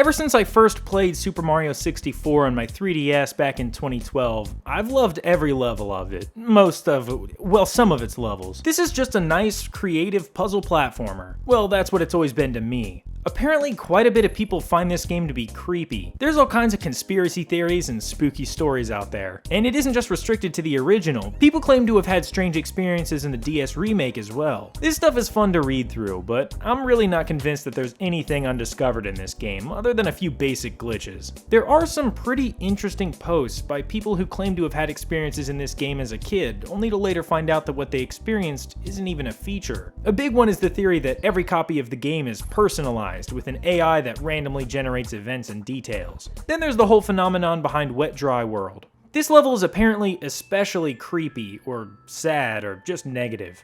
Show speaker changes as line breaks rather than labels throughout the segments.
Ever since I first played Super Mario 64 on my 3DS back in 2012, I've loved every level of it. Some of its levels. This is just a nice, creative puzzle platformer. Well, that's what it's always been to me. Apparently, quite a bit of people find this game to be creepy. There's all kinds of conspiracy theories and spooky stories out there. And it isn't just restricted to the original. People claim to have had strange experiences in the DS remake as well. This stuff is fun to read through, but I'm really not convinced that there's anything undiscovered in this game, other than a few basic glitches. There are some pretty interesting posts by people who claim to have had experiences in this game as a kid, only to later find out that what they experienced isn't even a feature. A big one is the theory that every copy of the game is personalized, with an AI that randomly generates events and details. Then there's the whole phenomenon behind Wet Dry World. This level is apparently especially creepy, or sad, or just negative.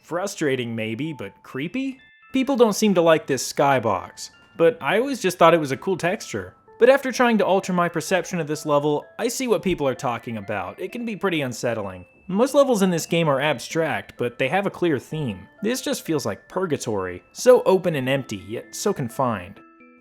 Frustrating maybe, but creepy? People don't seem to like this skybox, but I always just thought it was a cool texture. But after trying to alter my perception of this level, I see what people are talking about. It can be pretty unsettling. Most levels in this game are abstract, but they have a clear theme. This just feels like purgatory. So open and empty, yet so confined.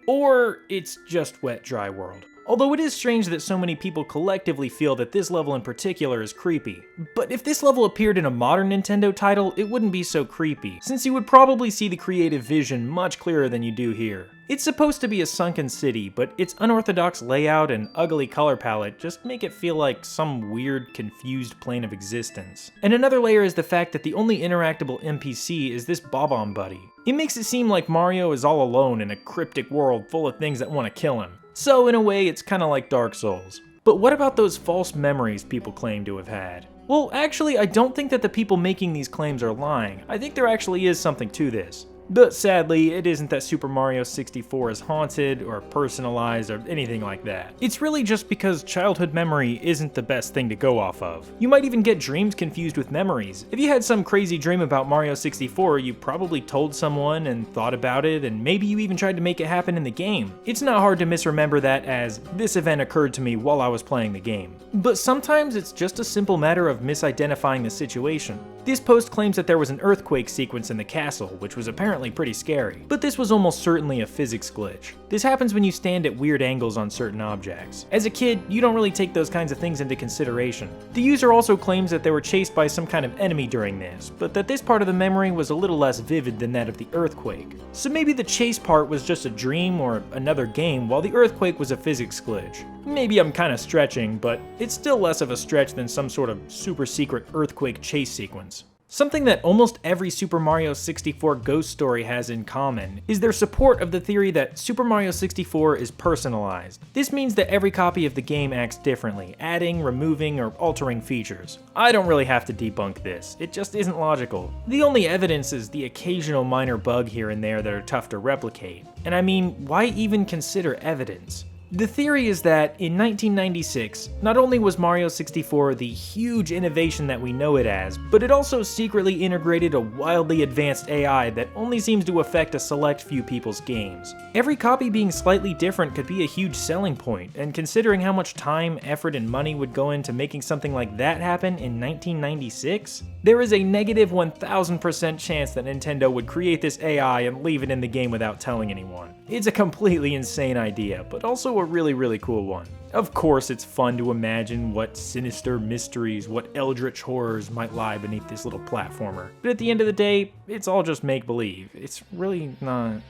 Or it's just Wet Dry World. Although it is strange that so many people collectively feel that this level in particular is creepy. But if this level appeared in a modern Nintendo title, it wouldn't be so creepy, since you would probably see the creative vision much clearer than you do here. It's supposed to be a sunken city, but its unorthodox layout and ugly color palette just make it feel like some weird, confused plane of existence. And another layer is the fact that the only interactable NPC is this Bob-omb Buddy. It makes it seem like Mario is all alone in a cryptic world full of things that want to kill him. So in a way, it's kinda like Dark Souls. But what about those false memories people claim to have had? Well, actually, I don't think that the people making these claims are lying. I think there actually is something to this. But sadly, it isn't that Super Mario 64 is haunted or personalized or anything like that. It's really just because childhood memory isn't the best thing to go off of. You might even get dreams confused with memories. If you had some crazy dream about Mario 64, you probably told someone and thought about it, and maybe you even tried to make it happen in the game. It's not hard to misremember that as, this event occurred to me while I was playing the game. But sometimes it's just a simple matter of misidentifying the situation. This post claims that there was an earthquake sequence in the castle, which was apparently pretty scary. But this was almost certainly a physics glitch. This happens when you stand at weird angles on certain objects. As a kid, you don't really take those kinds of things into consideration. The user also claims that they were chased by some kind of enemy during this, but that this part of the memory was a little less vivid than that of the earthquake. So maybe the chase part was just a dream or another game, while the earthquake was a physics glitch. Maybe I'm kinda stretching, but it's still less of a stretch than some sort of super secret earthquake chase sequence. Something that almost every Super Mario 64 ghost story has in common is their support of the theory that Super Mario 64 is personalized. This means that every copy of the game acts differently, adding, removing, or altering features. I don't really have to debunk this, it just isn't logical. The only evidence is the occasional minor bug here and there that are tough to replicate. And I mean, why even consider evidence? The theory is that in 1996, not only was Mario 64 the huge innovation that we know it as, but it also secretly integrated a wildly advanced AI that only seems to affect a select few people's games. Every copy being slightly different could be a huge selling point, and considering how much time, effort, and money would go into making something like that happen in 1996, there is a negative 1000% chance that Nintendo would create this AI and leave it in the game without telling anyone. It's a completely insane idea, but also a really cool one. Of course, it's fun to imagine what sinister mysteries, what eldritch horrors might lie beneath this little platformer. But at the end of the day, it's all just make-believe. It's really not...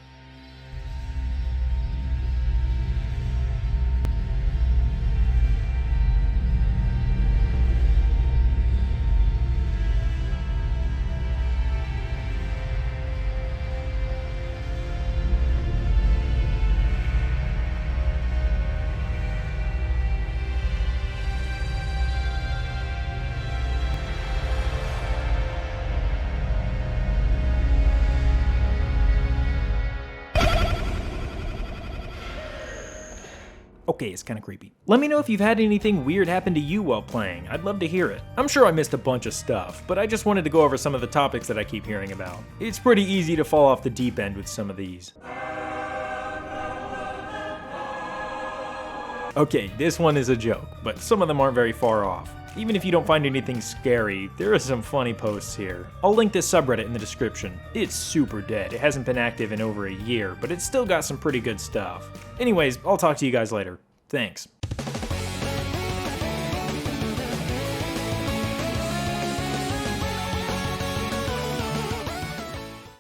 Okay, it's kinda creepy. Let me know if you've had anything weird happen to you while playing. I'd love to hear it. I'm sure I missed a bunch of stuff, but I just wanted to go over some of the topics that I keep hearing about. It's pretty easy to fall off the deep end with some of these. Okay, this one is a joke, but some of them aren't very far off. Even if you don't find anything scary, there are some funny posts here. I'll link this subreddit in the description. It's super dead. It hasn't been active in over a year, but it's still got some pretty good stuff. Anyways, I'll talk to you guys later. Thanks.